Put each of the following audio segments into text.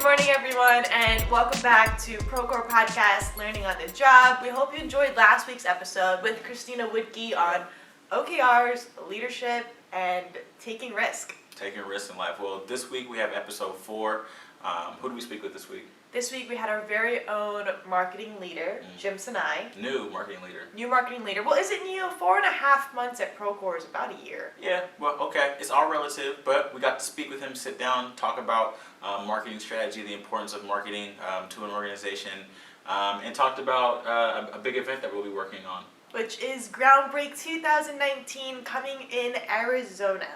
morning, everyone, and welcome back to Procore Podcast, Learning on the Job. We hope you enjoyed last week's episode with Christina Woodkey on OKRs, leadership, and taking risk. Taking risks in life. Well, this week we have episode 4. Who do we speak with this week? This week we had our very own marketing leader, Jim Sinai. New marketing leader. New marketing leader. Well, is it new? 4.5 months at Procore is about a year. Yeah, well, okay. It's all relative, but we got to speak with him, sit down, talk about marketing strategy, the importance of marketing to an organization, and talked about a big event that we'll be working on. Which is Groundbreak 2019 coming in Arizona.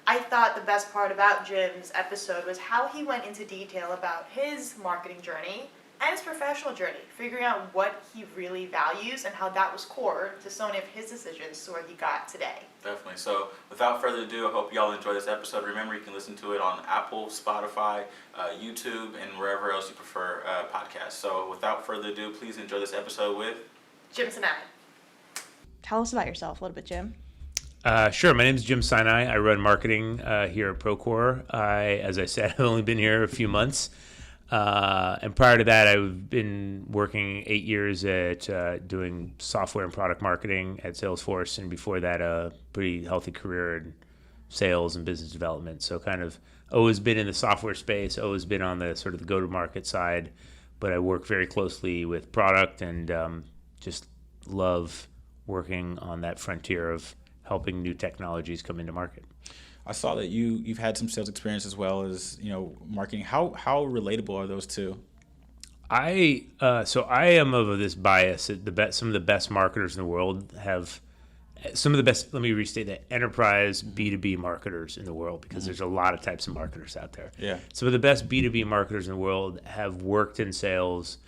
I thought the best part about Jim's episode was how he went into detail about his marketing journey and his professional journey, figuring out what he really values and how that was core to so many of his decisions to where he got today. Definitely. So without further ado, I hope y'all enjoy this episode. Remember, you can listen to it on Apple, Spotify, YouTube, and wherever else you prefer podcasts. So without further ado, please enjoy this episode with Jim Sinai. Tell us about yourself a little bit, Jim. Sure. My name is Jim Sinai. I run marketing here at Procore. As I said, I've only been here a few months. And prior to that, I've been working 8 years at doing software and product marketing at Salesforce. And before that, a pretty healthy career in sales and business development. So kind of always been in the software space, always been on the sort of the go-to-market side. But I work very closely with product and just love working on that frontier of helping new technologies come into market. I saw that you've had some sales experience as well as marketing. How relatable are those two? I am of this bias that some of the best marketers in the world have some of the best. Let me restate that: enterprise B2B marketers in the world, because there's a lot of types of marketers out there. Yeah. Some of the best B2B marketers in the world have worked in sales,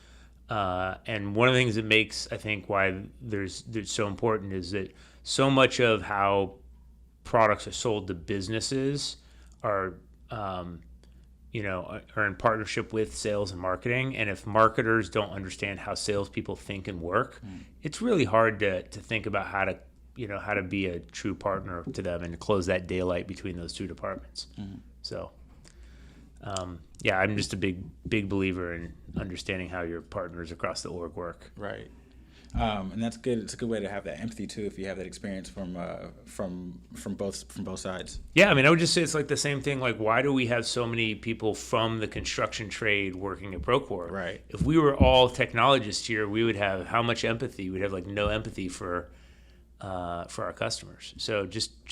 and one of the things that makes, I think, why there's so important is that so much of how products are sold to businesses are in partnership with sales and marketing. And if marketers don't understand how salespeople think and work, it's really hard to think about how to be a true partner to them and to close that daylight between those two departments. So, I'm just a big believer in understanding how your partners across the org work. Right. And that's good. It's a good way to have that empathy too, if you have that experience from both sides. Yeah, I mean, I would just say it's like the same thing. Like, why do we have so many people from the construction trade working at Procore? Right. If we were all technologists here, we would have how much empathy? We'd have like no empathy for our customers. So just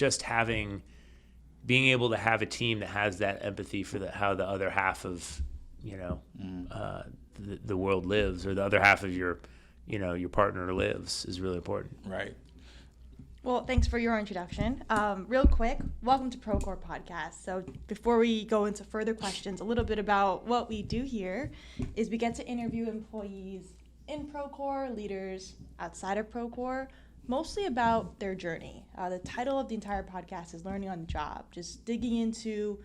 being able to have a team that has that empathy for how the other half of the world lives, or the other half of your partner lives, is really important. Right. Well, thanks for your introduction. Real quick, welcome to Procore Podcast. So before we go into further questions, a little bit about what we do here is we get to interview employees in Procore, leaders outside of Procore, mostly about their journey. The title of the entire podcast is Learning on the Job, just digging into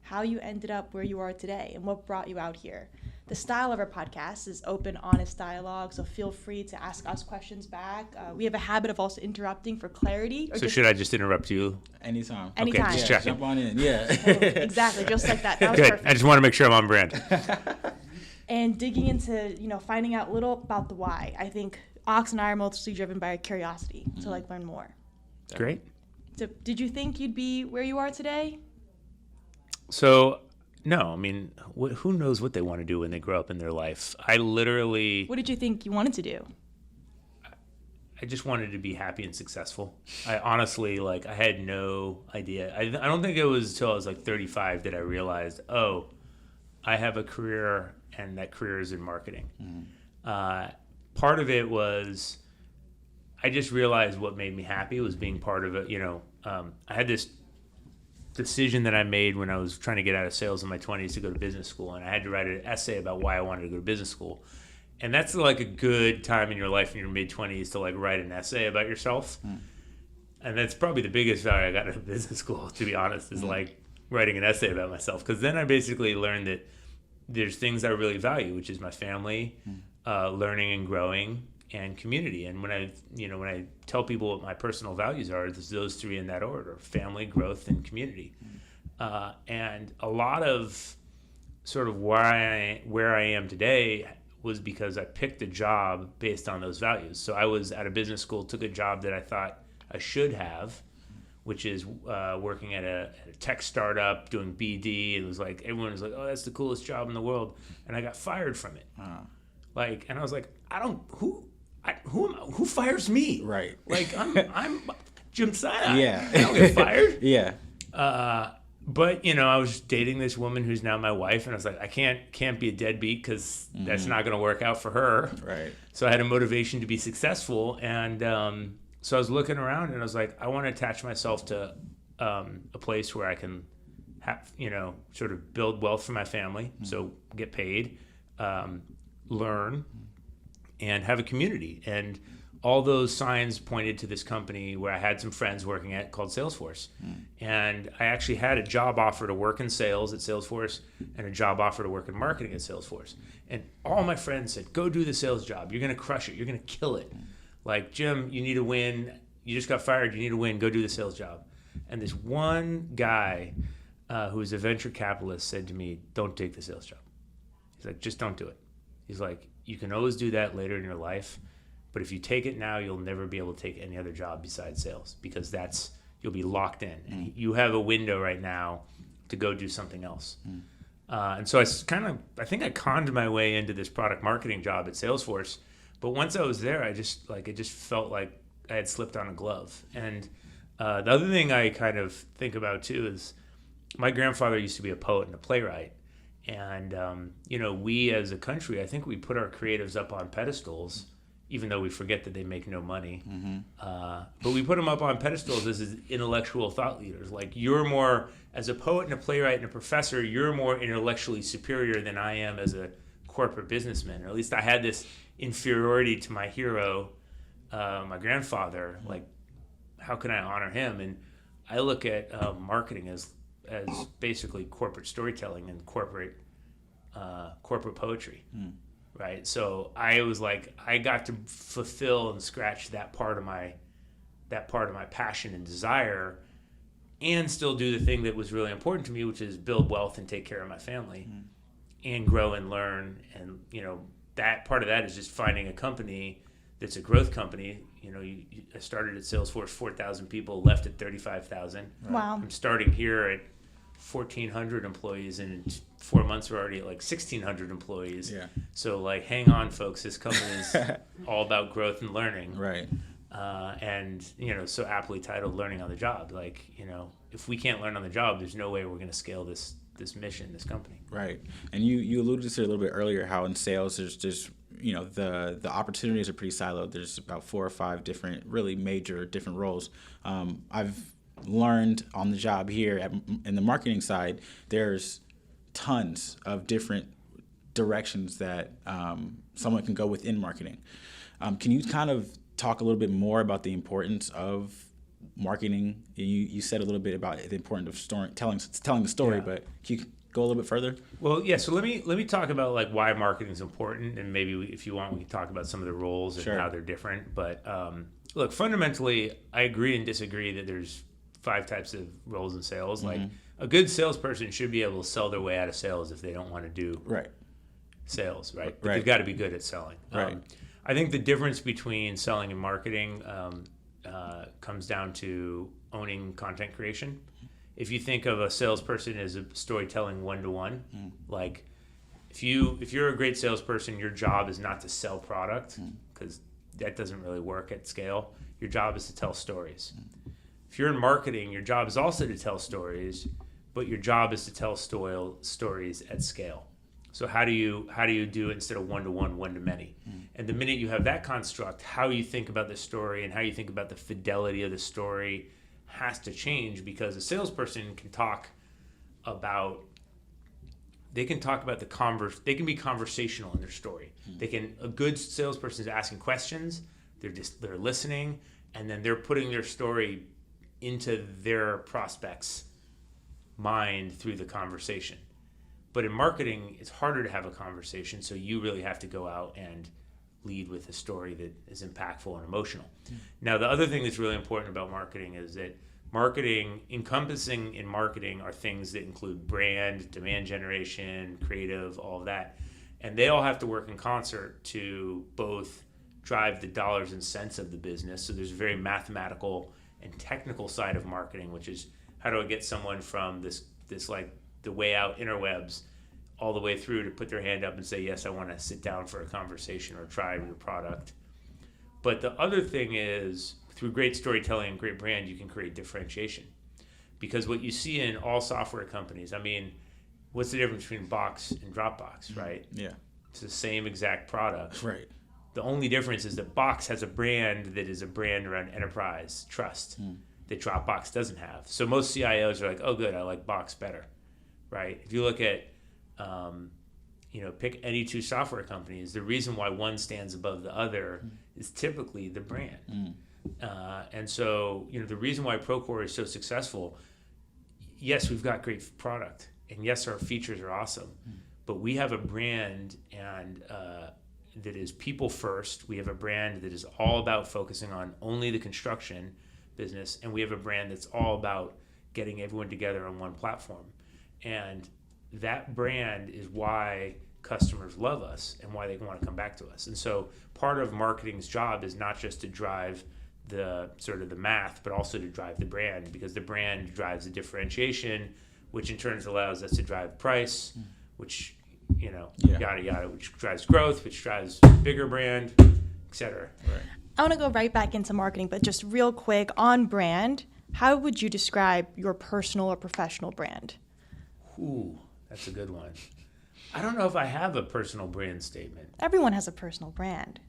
how you ended up where you are today and what brought you out here. The style of our podcast is open, honest dialogue, so feel free to ask us questions back. We have a habit of also interrupting for clarity. So should I just interrupt you? Anytime. Anytime. Okay, just checking. Jump on in, yeah. Exactly, just like that. That was Good. perfect. I just want to make sure I'm on brand. And digging into, finding out a little about the why. I think Ox and I are mostly driven by curiosity to learn more. Great. So did you think you'd be where you are today? So, no, I mean, who knows what they want to do when they grow up in their life? I literally... What did you think you wanted to do? I just wanted to be happy and successful. I honestly, I had no idea. I don't think it was until I was 35 that I realized, I have a career, and that career is in marketing. Part of it was I just realized what made me happy was being part of it. I had this decision that I made when I was trying to get out of sales in my 20s to go to business school, and I had to write an essay about why I wanted to go to business school. And that's a good time in your life in your mid-20s to write an essay about yourself. And that's probably the biggest value I got out of business school, to be honest, is writing an essay about myself. Because then I basically learned that there's things I really value, which is my family, learning and growing, and community. And when I tell people what my personal values are, it's those three in that order: family, growth, and community. And a lot of sort of where I am today was because I picked a job based on those values. So I was at a business school, took a job that I thought I should have, which is working at a tech startup doing BD. It was like, everyone was like, oh, that's the coolest job in the world. And I got fired from it. And I was like, who fires me? Right. Like, I'm Jim Sinai. Yeah. I don't get fired. Yeah. But I was dating this woman who's now my wife, and I was like, I can't be a deadbeat because that's not going to work out for her. Right. So I had a motivation to be successful, and so I was looking around, and I was like, I want to attach myself to a place where I can have, sort of build wealth for my family, so get paid, learn, and have a community. And all those signs pointed to this company where I had some friends working at called Salesforce. And I actually had a job offer to work in sales at Salesforce and a job offer to work in marketing at Salesforce. And all my friends said, go do the sales job. You're going to crush it. You're going to kill it. Like, Jim, you need to win. You just got fired. You need to win. Go do the sales job. And this one guy who was a venture capitalist said to me, don't take the sales job. He's like, just don't do it. He's like, you can always do that later in your life. But if you take it now, you'll never be able to take any other job besides sales because you'll be locked in. And you have a window right now to go do something else. And so I think I conned my way into this product marketing job at Salesforce. But once I was there, it just felt like I had slipped on a glove. And the other thing I kind of think about too is my grandfather used to be a poet and a playwright. And, we as a country, I think we put our creatives up on pedestals, even though we forget that they make no money. But we put them up on pedestals as intellectual thought leaders. Like, you're more, as a poet and a playwright and a professor, you're more intellectually superior than I am as a corporate businessman. Or at least I had this inferiority to my hero, my grandfather. Like, how can I honor him? And I look at marketing as basically corporate storytelling and corporate poetry. Right. So I was like, I got to fulfill and scratch that part of my passion and desire and still do the thing that was really important to me, which is build wealth and take care of my family and grow and learn. And, that part of that is just finding a company that's a growth company. I started at Salesforce, 4,000 people, left at 35,000. Right. Wow. I'm starting here at 1,400 employees, and in 4 months we're already at like 1,600 employees. Yeah. So like, hang on, folks. This company is all about growth and learning. Right. And so aptly titled "Learning on the Job." Like, if we can't learn on the job, there's no way we're going to scale this mission, this company. Right. And you alluded to it a little bit earlier how in sales there's just the opportunities are pretty siloed. There's about 4 or 5 different really major different roles. I've learned on the job here in the marketing side, there's tons of different directions that someone can go within marketing. Can you kind of talk a little bit more about the importance of marketing? You said a little bit about the importance of telling the story, but can you go a little bit further? Well, yeah. So let me talk about like why marketing is important, and maybe if you want, we can talk about some of the roles and how they're different. But look, fundamentally, I agree and disagree that there's 5 types of roles in sales. Like, a good salesperson should be able to sell their way out of sales if they don't want to do sales, right? But they've got to be good at selling. Right. I think the difference between selling and marketing comes down to owning content creation. If you think of a salesperson as a storytelling one-to-one, like if you're a great salesperson, your job is not to sell product because that doesn't really work at scale. Your job is to tell stories. If you're in marketing, your job is also to tell stories, but your job is to tell stories at scale. So how do you do it instead of one-to-one, one-to-many? And the minute you have that construct, how you think about the story and how you think about the fidelity of the story has to change, because a salesperson can talk about they can be conversational in their story. A good salesperson is asking questions, they're listening, and then they're putting their story into their prospect's mind through the conversation. But in marketing, it's harder to have a conversation, so you really have to go out and lead with a story that is impactful and emotional. Now, the other thing that's really important about marketing is that marketing, encompassing in marketing are things that include brand, demand generation, creative, all of that. And they all have to work in concert to both drive the dollars and cents of the business. So there's a very mathematical and technical side of marketing, which is how do I get someone from this like the way out interwebs all the way through to put their hand up and say, yes, I want to sit down for a conversation or try your product. But the other thing is, through great storytelling and great brand, you can create differentiation. Because what you see in all software companies, I mean, what's the difference between Box and Dropbox, right? Yeah. It's the same exact product. Right. The only difference is that Box has a brand that is a brand around enterprise trust that Dropbox doesn't have. So most CIOs are like, oh, good, I like Box better, right? If you look at, pick any two software companies, the reason why one stands above the other is typically the brand. And so, the reason why Procore is so successful, yes, we've got great product, and yes, our features are awesome, but we have a brand and that is people first. We have a brand that is all about focusing on only the construction business, and we have a brand that's all about getting everyone together on one platform. And that brand is why customers love us and why they want to come back to us. And so part of marketing's job is not just to drive the sort of the math, but also to drive the brand, because the brand drives the differentiation, which in turn allows us to drive price, which yada yada, which drives growth, which drives bigger brand, etc. Right. I want to go right back into marketing, but just real quick on brand, how would you describe your personal or professional brand? Ooh, that's a good one. I don't know if I have a personal brand statement. Everyone has a personal brand.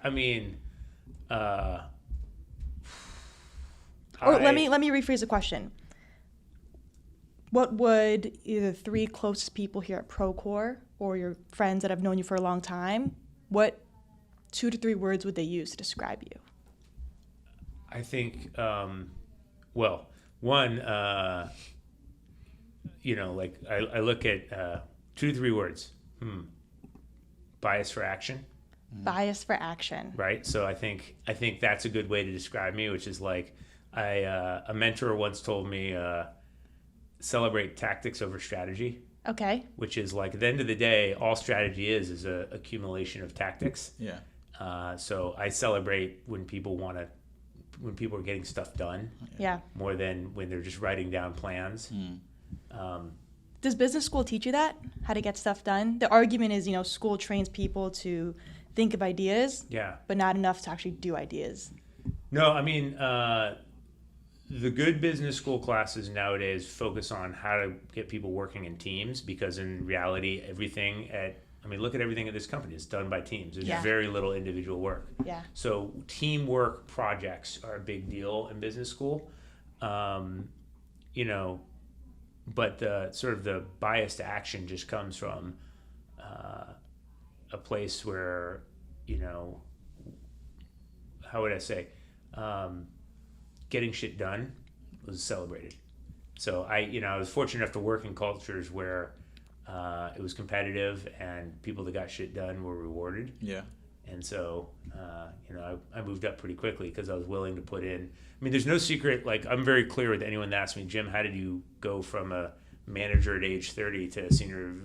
Let me rephrase the question. What would either the three closest people here at Procore or your friends that have known you for a long time, what 2 to 3 words would they use to describe you? I think, I look at 2 to 3 words. Bias for action. Bias for action. Right. So I think that's a good way to describe me, which is like a mentor once told me, celebrate tactics over strategy. Okay. Which is like at the end of the day, all strategy is a accumulation of tactics. Yeah. So I celebrate when people are getting stuff done. Yeah. More than when they're just writing down plans. Does business school teach you that? How to get stuff done? The argument is, school trains people to think of ideas. Yeah. But not enough to actually do ideas. No, I mean, the good business school classes nowadays focus on how to get people working in teams, because in reality, look at everything at this company. It's done by teams. There's very little individual work. Yeah. So teamwork projects are a big deal in business school. But the sort of the bias to action just comes from a place where, how would I say, getting shit done was celebrated. So I was fortunate enough to work in cultures where it was competitive and people that got shit done were rewarded. Yeah. And so, I moved up pretty quickly because I was willing to put in. I mean, there's no secret. Like, I'm very clear with anyone that asks me, Jim, how did you go from a manager at age 30 to a senior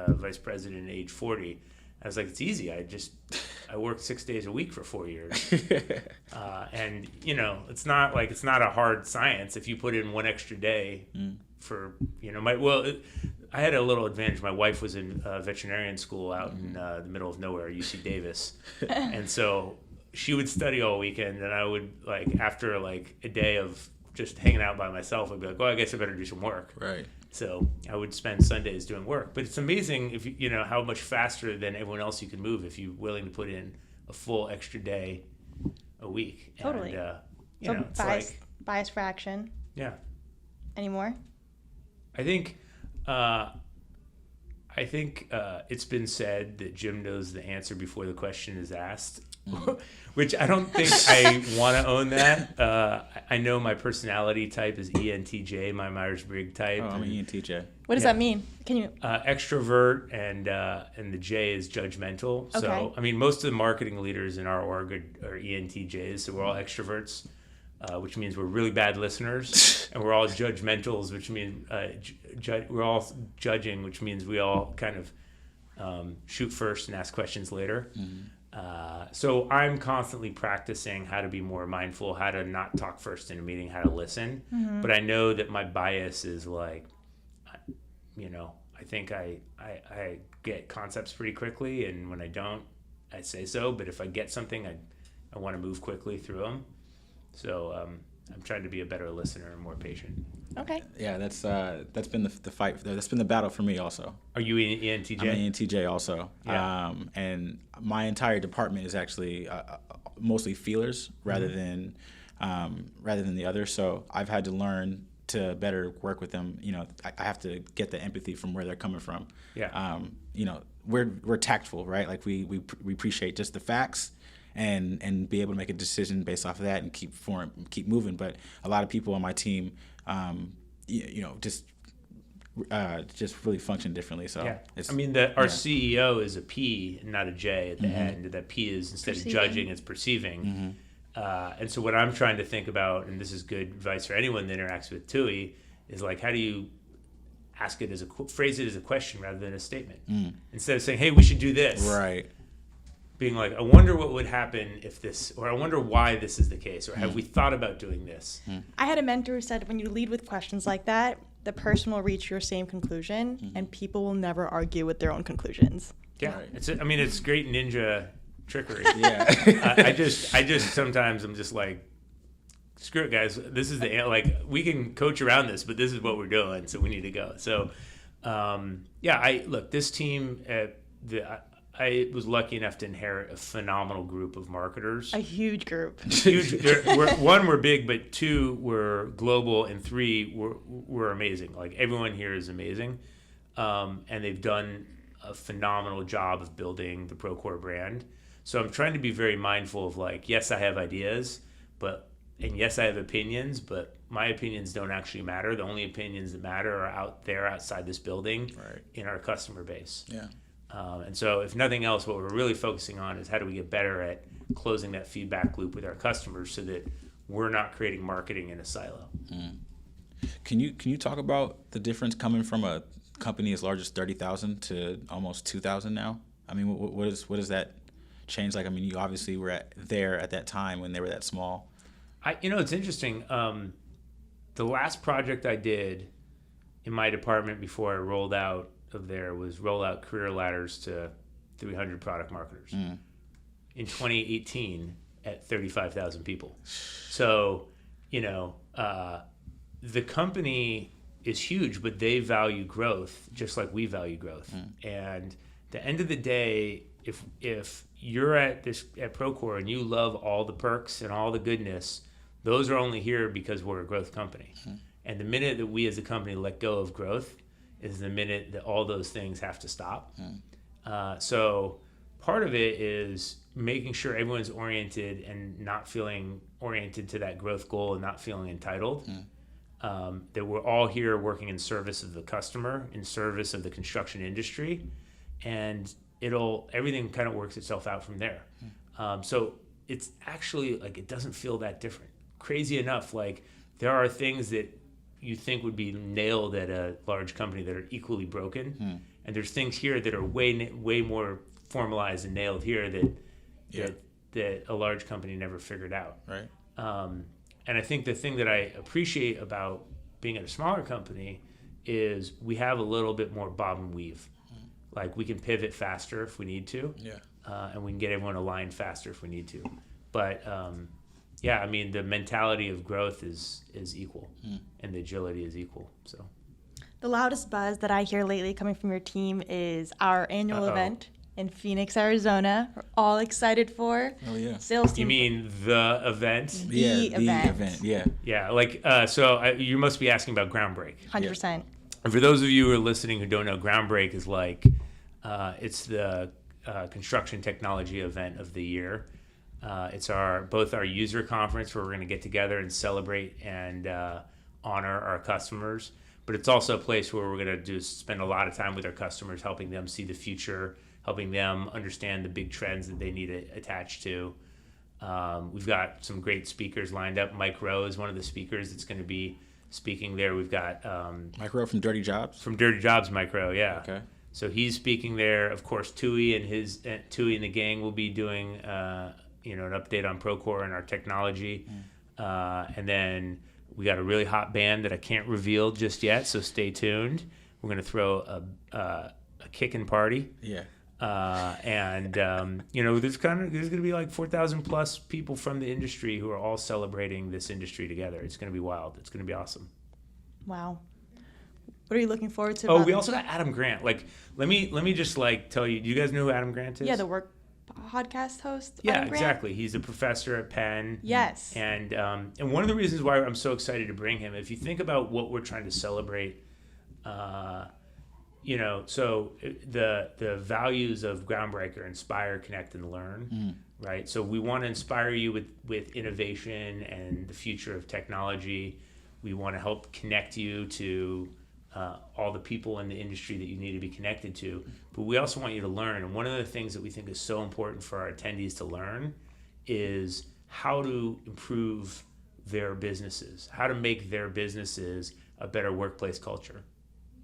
vice president at age 40? I was like, it's easy. I worked 6 days a week for 4 years. And, it's not a hard science. If you put in one extra day for, I had a little advantage. My wife was in veterinarian school out in the middle of nowhere, UC Davis. And so she would study all weekend, and I would, after a day of just hanging out by myself, I'd be like, well, I guess I better do some work. Right. So I would spend Sundays doing work. But it's amazing if how much faster than everyone else you can move if you're willing to put in a full extra day a week. Totally. And, so bias for action. Yeah. Any more? I think it's been said that Jim knows the answer before the question is asked, which I don't think I want to own that. I know my personality type is ENTJ, my Myers-Briggs type. Oh, I'm an ENTJ. What does that mean? Can you? Extrovert, and the J is judgmental. Okay. So, I mean, most of the marketing leaders in our org are ENTJs, so we're all extroverts. which means we're really bad listeners, and we're all judgmentals, which means we're all judging, which means we all kind of shoot first and ask questions later. So I'm constantly practicing how to be more mindful, how to not talk first in a meeting, how to listen. But I know that my bias is like, I think I get concepts pretty quickly, and when I don't, I say so. But if I get something, I want to move quickly through them. So I'm trying to be a better listener and more patient. Okay. Yeah, that's been the fight. That's been the battle for me also. Are you ENTJ? I'm an ENTJ also. Yeah. And my entire department is actually mostly feelers rather than the other. So I've had to learn to better work with them. I have to get the empathy from where they're coming from. Yeah. We're tactful, right? Like we appreciate just the facts and be able to make a decision based off of that and keep moving. But a lot of people on my team, just really function differently. So yeah. it's, our CEO is a P and not a J at the end. That P is, instead of judging, it's perceiving. And so what I'm trying to think about, and this is good advice for anyone that interacts with TUI, is like, how do you ask it phrase it as a question rather than a statement? Instead of saying, hey, we should do this. Right. Being like, I wonder what would happen if this, or I wonder why this is the case, or have we thought about doing this? I had a mentor who said when you lead with questions like that, the person will reach your same conclusion, and people will never argue with their own conclusions. Yeah, Right. it's great ninja trickery. Yeah. I just sometimes I'm just like, screw it, guys. This is we can coach around this, but this is what we're doing, so we need to go. So, this team I was lucky enough to inherit a phenomenal group of marketers. A huge group. One, we're big, but two, we're global, and three, we're amazing. Like, everyone here is amazing. And they've done a phenomenal job of building the Procore brand. So I'm trying to be very mindful of, like, yes, I have ideas, and yes, I have opinions, but my opinions don't actually matter. The only opinions that matter are out there outside this building, Right. in our customer base. Yeah. And so if nothing else, what we're really focusing on is how do we get better at closing that feedback loop with our customers so that we're not creating marketing in a silo. Can you talk about the difference coming from a company as large as 30,000 to almost 2,000 now? I mean, what is that change like? I mean, you obviously were there at that time when they were that small. It's interesting. The last project I did in my department before I rolled out of there was roll out career ladders to 300 product marketers. In 2018 at 35,000 people. So, the company is huge, but they value growth just like we value growth. And at the end of the day, if you're at Procore and you love all the perks and all the goodness, those are only here because we're a growth company. And the minute that we as a company let go of growth is the minute that all those things have to stop. So part of it is making sure everyone's oriented and not feeling oriented to that growth goal and not feeling entitled. That we're all here working in service of the customer, in service of the construction industry, and everything kind of works itself out from there. So it's actually like, it doesn't feel that different. Crazy enough, like, there are things that you think would be nailed at a large company that are equally broken, and there's things here that are way more formalized and nailed here that a large company never figured out. Right. And I think the thing that I appreciate about being at a smaller company is we have a little bit more bob and weave. Like, we can pivot faster if we need to, and we can get everyone aligned faster if we need to. But the mentality of growth is equal, and the agility is equal. So, the loudest buzz that I hear lately coming from your team is our annual event in Phoenix, Arizona. We're all excited for. Oh yeah. Sales team. You mean the event? The event. Yeah. Yeah, so you must be asking about Groundbreak. 100%. And for those of you who are listening who don't know, Groundbreak is it's the construction technology event of the year. It's both our user conference where we're going to get together and celebrate and honor our customers, but it's also a place where we're going to spend a lot of time with our customers, helping them see the future, helping them understand the big trends that they need to attach to. We've got some great speakers lined up. Mike Rowe is one of the speakers that's going to be speaking there. We've got Mike Rowe from Dirty Jobs. From Dirty Jobs, Mike Rowe, yeah. Okay. So he's speaking there. Of course, Tui and the gang will be doing an update on Procore and our technology. And then we got a really hot band that I can't reveal just yet, so stay tuned. We're going to throw a kickin' party. Yeah. There's going to be like 4,000 plus people from the industry who are all celebrating this industry together. It's going to be wild. It's going to be awesome. Wow. What are you looking forward to? Oh, we also got Adam Grant. Like, let me just like tell you. Do you guys know who Adam Grant is? Yeah, the work podcast host. Yeah, Adam Grant? exactly. He's a professor at Penn. Yes. And one of the reasons why I'm so excited to bring him, if you think about what we're trying to celebrate, so the values of Groundbreak are inspire, connect, and learn, right? So we want to inspire you with innovation and the future of technology. We want to help connect you to all the people in the industry that you need to be connected to. But we also want you to learn. And one of the things that we think is so important for our attendees to learn is how to improve their businesses, how to make their businesses a better workplace culture,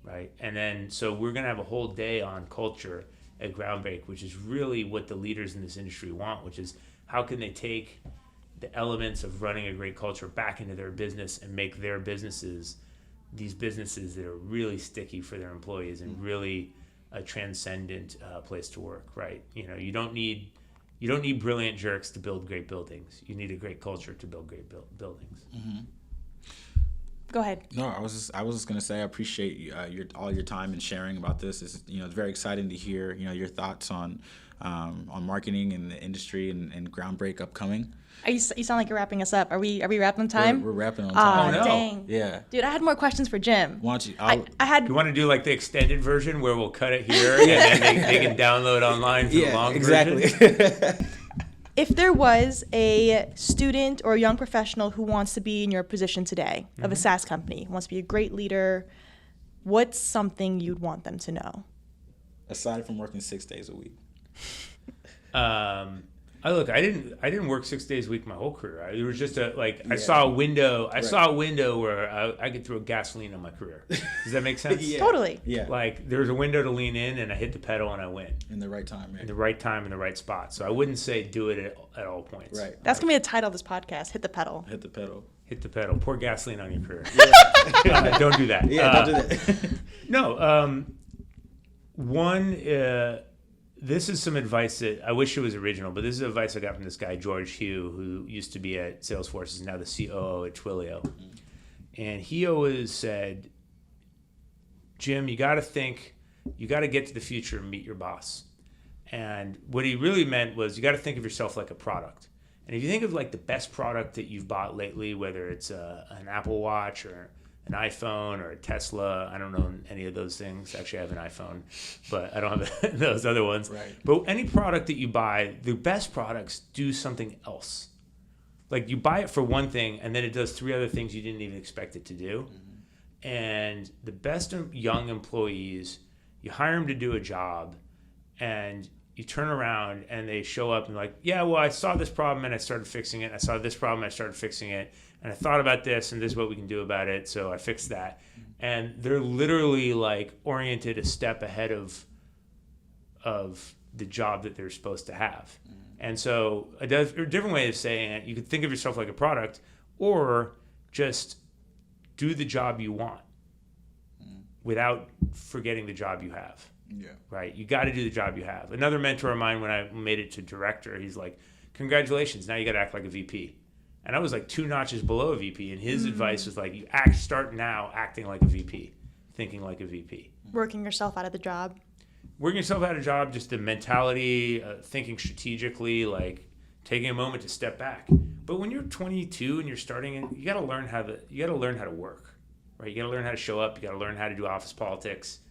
right? And then, so we're going to have a whole day on culture at Groundbreak, which is really what the leaders in this industry want, which is how can they take the elements of running a great culture back into their business and make their businesses these businesses that are really sticky for their employees and really a transcendent place to work, right? You don't need brilliant jerks to build great buildings. You need a great culture to build great buildings. Mm-hmm. Go ahead. No, I was just gonna say I appreciate all your time and sharing about this. It's very exciting to hear your thoughts on marketing and the industry and Groundbreak upcoming. You sound like you're wrapping us up. Are we wrapping time? We're wrapping on time. Oh, no. Dang. Yeah. Dude, I had more questions for Jim. Why don't you? I had. You want to do like the extended version where we'll cut it here and then they can download online for the long version? Exactly. If there was a student or a young professional who wants to be in your position today of a SaaS company, wants to be a great leader, what's something you'd want them to know? Aside from working 6 days a week. I didn't work 6 days a week my whole career. It was just I saw a window. I saw a window where I could throw gasoline on my career. Does that make sense? Yeah. Totally. Yeah. Like there was a window to lean in, and I hit the pedal and I went In the right time, right? in the right time in the right spot. So I wouldn't say do it at all points. Right. That's going to be the title of this podcast, Hit the Pedal. Hit the pedal. Hit the pedal. Pour gasoline on your career. Yeah. Don't do that. Yeah, don't do that. No. This is some advice that I wish it was original, but this is advice I got from this guy, George Hugh, who used to be at Salesforce, is now the COO at Twilio. And he always said, Jim, you got to get to the future and meet your boss. And what he really meant was you got to think of yourself like a product. And if you think of like the best product that you've bought lately, whether it's an Apple Watch or an iPhone or a Tesla, I don't know any of those things. Actually, I have an iPhone, but I don't have those other ones. Right. But any product that you buy, the best products do something else. Like you buy it for one thing, and then it does 3 other things you didn't even expect it to do. Mm-hmm. And the best young employees, you hire them to do a job, and you turn around and they show up and like, yeah, well, I saw this problem and I started fixing it. I saw this problem and I started fixing it. And I thought about this and this is what we can do about it. So I fixed that. And they're literally like oriented a step ahead of the job that they're supposed to have. And so a different way of saying it, you could think of yourself like a product or just do the job you want without forgetting the job you have. Yeah. Right? You got to do the job you have. Another mentor of mine, when I made it to director, he's like, congratulations, now you got to act like a VP. And I was like 2 notches below a VP. And his advice was like, start now acting like a VP, thinking like a VP. Working yourself out of the job. Working yourself out of a job, just the mentality, thinking strategically, like taking a moment to step back. But when you're 22 and you're starting, you got to learn how to work, right? You got to learn how to show up. You got to learn how to do office politics.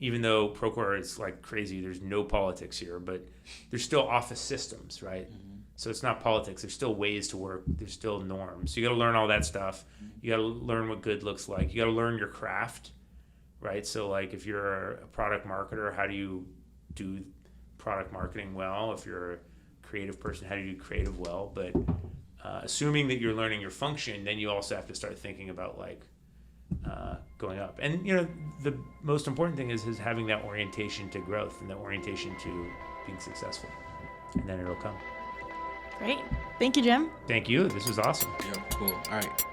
Even though Procore is like crazy, there's no politics here, but there's still office systems, right? Mm-hmm. So it's not politics. There's still ways to work. There's still norms. So you got to learn all that stuff. You got to learn what good looks like. You got to learn your craft, right? So like if you're a product marketer, how do you do product marketing well? If you're a creative person, how to do creative well. But assuming that you're learning your function, then you also have to start thinking about like going up. And the most important thing is having that orientation to growth and that orientation to being successful, and then it'll come. Great. Thank you, Jim. Thank you. This was awesome. Yo, cool. All right.